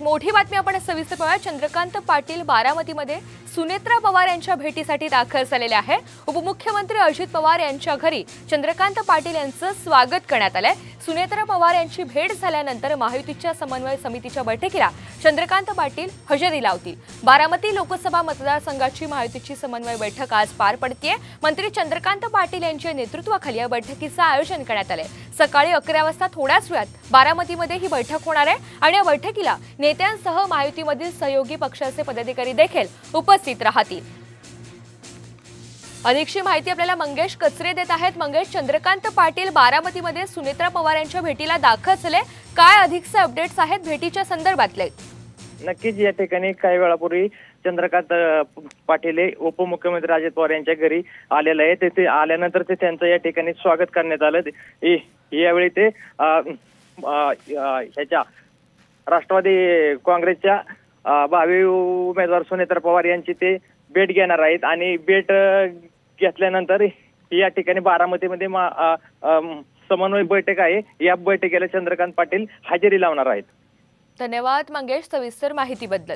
मोठी बातमी आपण सविस्तर पाहूया। चंद्रकांत पाटील बारामतीमध्ये सुनेत्रा पवार यांच्या भेटीसाठी दाखल झालेले आहे। उपमुख्यमंत्री अजित पवार यांच्या घरी चंद्रकांत पाटील यांचं स्वागत करण्यात आलंय। सुनेत्रा पवार यांची भेट झाल्यानंतर महायुतीच्या समन्वय समितीच्या बैठकीला चंद्रकांत पाटील हजेरी लावतील। बारामती लोकसभा मतदारसंघाची महायुतीची समन्वय बैठक आज पार पडतेय। मंत्री चंद्रकांत पाटील यांच्या नेतृत्वाखाली या बैठकीचं आयोजन करण्यात आलंय। सकाळी 11 वाजता थोड्याच वेळात बारामतीमध्ये ही बैठक होणार आहे आणि या बैठकीला नेत्यांसह महायुतीमधील सहयोगी पक्षाचे पदाधिकारी देखील उपस्थित राहतील। अधिकची माहिती आपल्याला मंगेश कचरे देत आहेत। मंगेश, चंद्रकांत पाटील बारामतीमध्ये सुनेत्रा पवार यांच्या भेटीला दाखल झाले, काय अधिकचे अपडेट्स आहेत भेटीच्या संदर्भातले? नक्कीच या ठिकाणी काही वेळापूर्वी चंद्रकांत पाटील उपमुख्यमंत्री अजित पवार यांच्या घरी आलेले आहेत। तेथे आल्यानंतर ते त्यांचं या ठिकाणी स्वागत करण्यात आलं। यावेळी ते ह्याच्या राष्ट्रवादी काँग्रेसच्या भावी उमेदवार सुनेत्रा पवार यांची ते भेट घेणार आहेत आणि भेट घेतल्यानंतर या ठिकाणी बारामतीमध्ये समन्वय बैठक आहे। या बैठकीला चंद्रकांत पाटील हजेरी लावणार आहेत। धन्यवाद मंगेश सविस्तर माहितीबद्दल।